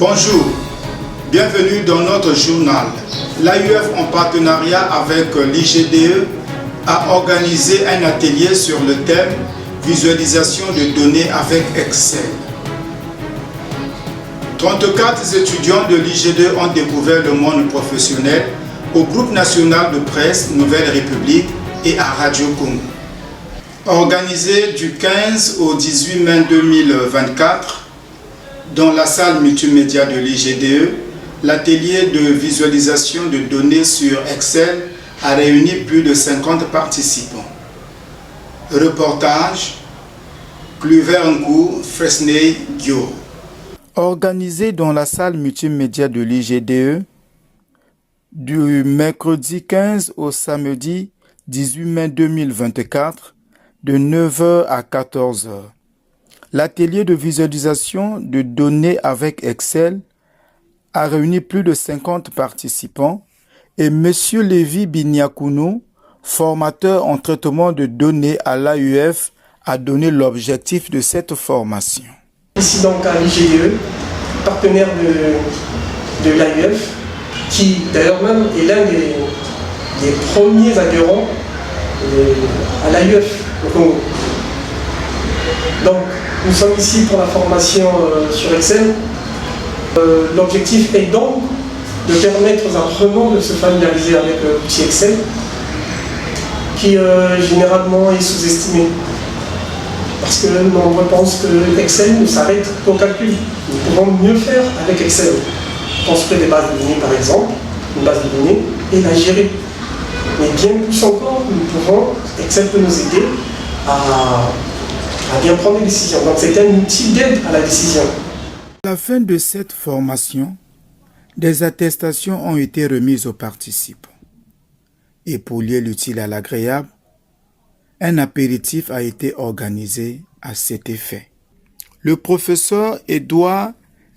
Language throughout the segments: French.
Bonjour, bienvenue dans notre journal. L'AUF, en partenariat avec l'IGDE, a organisé un atelier sur le thème visualisation de données avec Excel. 34 étudiants de l'IGDE ont découvert le monde professionnel au groupe national de presse Nouvelle République et à Radio Congo. Organisé du 15 au 18 mai 2024, dans la salle multimédia de l'IGDE, l'atelier de visualisation de données sur Excel a réuni plus de 50 participants. Reportage, Cluver-Nkou, Fresney-Guiro. Organisé dans la salle multimédia de l'IGDE, du mercredi 15 au samedi 18 mai 2024, de 9h à 14h. L'atelier de visualisation de données avec Excel a réuni plus de 50 participants et M. Lévi Binyakounou, formateur en traitement de données à l'AUF, a donné l'objectif de cette formation. Ici donc à l'IGDE, partenaire de l'AUF, qui d'ailleurs même est l'un des premiers adhérents à l'AUF au Congo. Donc nous sommes ici pour la formation sur Excel. L'objectif est donc de permettre aux apprenants de se familiariser avec l'outil Excel, qui généralement est sous-estimé. Parce que nombreux pensent que Excel ne s'arrête qu'au calcul. Nous pouvons mieux faire avec Excel. Construire des bases de données par exemple, une base de données, et la gérer. Mais bien plus encore, Excel peut nous aider à bien prendre des décisions. Donc c'est un outil d'aide à la décision. À la fin de cette formation, des attestations ont été remises aux participants. Et pour lier l'utile à l'agréable, un apéritif a été organisé à cet effet. Le professeur Edouard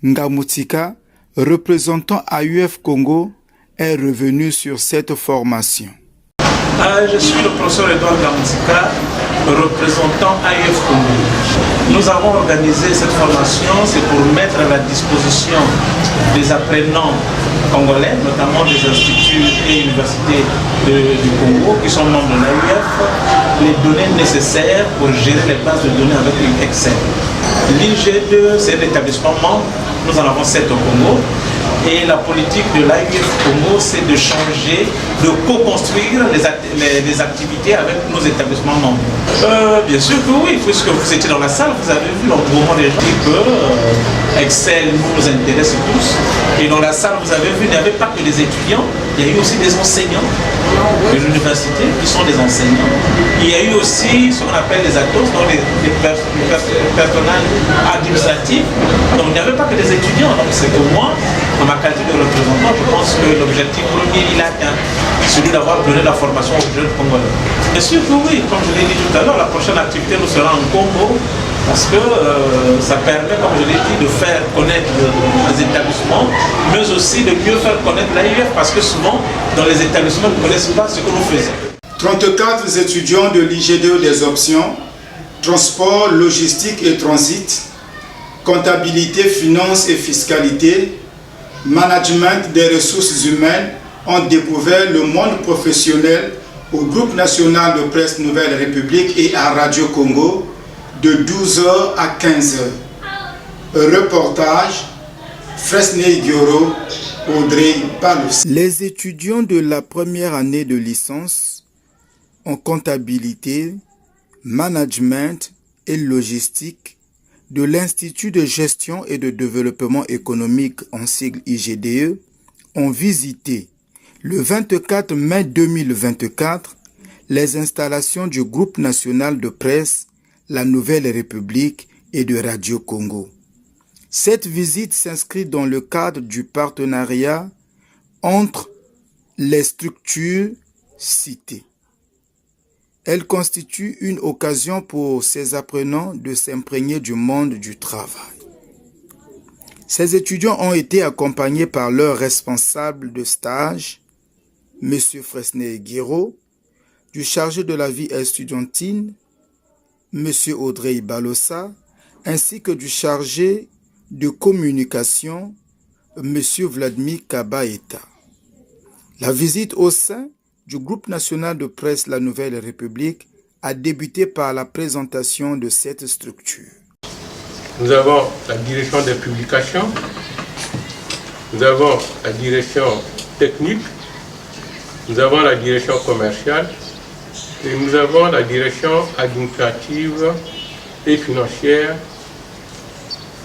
Ngamutika, représentant AUF Congo, est revenu sur cette formation. Je suis le professeur Edouard Ngamutika, représentant AUF Congo. Nous avons organisé cette formation, c'est pour mettre à la disposition des apprenants congolais, notamment des instituts et universités du Congo qui sont membres de l'AUF, les données nécessaires pour gérer les bases de données avec Excel. L'IG2, c'est l'établissement membre, nous en avons 7 au Congo. Et la politique de l'AUF Congo, c'est de changer, de co-construire les activités avec nos établissements membres. Bien sûr que oui, puisque vous étiez dans la salle, vous avez vu l'engouement des gens que Excel nous intéresse tous. Et dans la salle, vous avez vu, il n'y avait pas que des étudiants, il y a eu aussi des enseignants de l'université qui sont des enseignants. Il y a eu aussi ce qu'on appelle les ATOS, donc les personnels administratifs. Donc il n'y avait pas que des étudiants, donc c'est que moi, dans ma qualité de représentant, je pense que l'objectif premier, il a atteint, celui d'avoir donné la formation aux jeunes Congolais. Bien sûr que oui, comme je l'ai dit tout à l'heure, la prochaine activité nous sera en Congo, parce que ça permet, comme je l'ai dit, de faire connaître les établissements, mais aussi de mieux faire connaître l'AUF, parce que souvent, dans les établissements, ils ne connaissent pas ce que nous faisons. 34 étudiants de l'IGDE des options, transport, logistique et transit, comptabilité, finance et fiscalité, management des ressources humaines ont découvert le monde professionnel au groupe national de presse Nouvelle République et à Radio Congo de 12h à 15h. Reportage, Fresney-Guiro, Audrey Balous. Les étudiants de la première année de licence en comptabilité, management et logistique de l'Institut de gestion et de développement économique en sigle IGDE ont visité le 24 mai 2024 les installations du groupe national de presse La Nouvelle République et de Radio Congo. Cette visite s'inscrit dans le cadre du partenariat entre les structures citées. Elle constitue une occasion pour ces apprenants de s'imprégner du monde du travail. Ces étudiants ont été accompagnés par leur responsable de stage, M. Fresney-Guiro, du chargé de la vie estudiantine, M. Audrey Balossa, ainsi que du chargé de communication, M. Vladimir Kabaeta. La visite au sein du groupe national de presse La Nouvelle République a débuté par la présentation de cette structure. Nous avons la direction des publications, nous avons la direction technique, nous avons la direction commerciale et nous avons la direction administrative et financière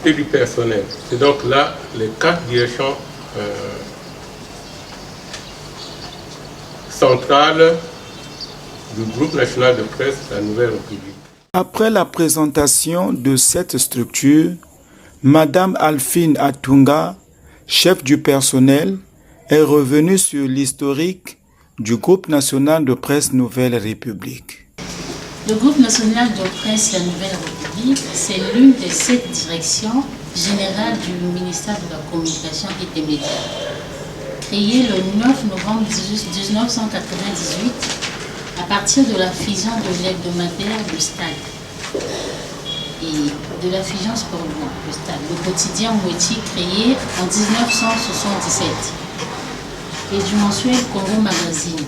et du personnel. C'est donc là les 4 directions centrales du groupe national de presse La Nouvelle République. Après la présentation de cette structure, Madame Alphine Atunga, chef du personnel, est revenue sur l'historique du groupe national de presse Nouvelle République. Le groupe national de presse La Nouvelle République, c'est l'une des 7 directions générales du ministère de la Communication et des Médias. Créé le 9 novembre 1998, à partir de la fusion de l'hebdomadaire Le Stade et de la fusion Sport-Blanc, Le Stade, le quotidien Moueti créé en 1977 et du mensuel Congo Magazine.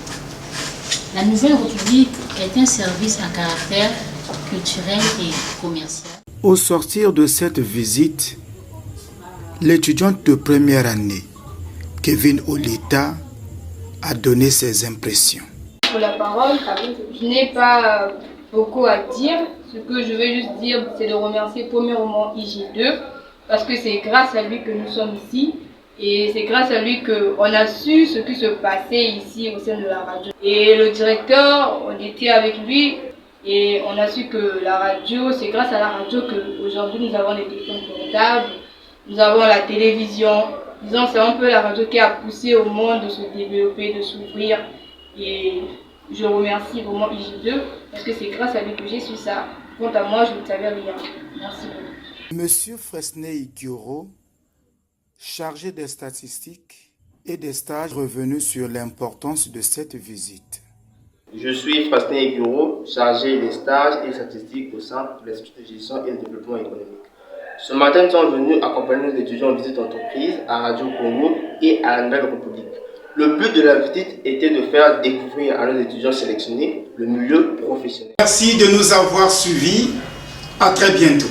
La Nouvelle République est un service à caractère culturel et commercial. Au sortir de cette visite, l'étudiante de première année, Kevin Olita, a donné ses impressions. Pour la parole, je n'ai pas beaucoup à dire. Ce que je veux juste dire, c'est de remercier premièrement IG2 parce que c'est grâce à lui que nous sommes ici et c'est grâce à lui qu'on a su ce qui se passait ici au sein de la radio. Et le directeur, on était avec lui et on a su que la radio, c'est grâce à la radio qu'aujourd'hui nous avons les téléphones portables, nous avons la télévision. Disons, c'est un peu la radio qui a poussé au monde de se développer, de s'ouvrir. Et je remercie vraiment IG2 parce que c'est grâce à lui que j'ai su ça. Quant à moi, je ne savais rien. Merci beaucoup. Monsieur Fresney Igioro, chargé des statistiques et des stages, revenu sur l'importance de cette visite. Je suis Fresney Igioro, chargé des stages et statistiques au Centre de l'Institut de gestion et de développement économique. Ce matin, nous sommes venus accompagner nos étudiants en visite d'entreprise à Radio Congo et à la Nouvelle République. Le but de la visite était de faire découvrir à nos étudiants sélectionnés le milieu professionnel. Merci de nous avoir suivis. À très bientôt.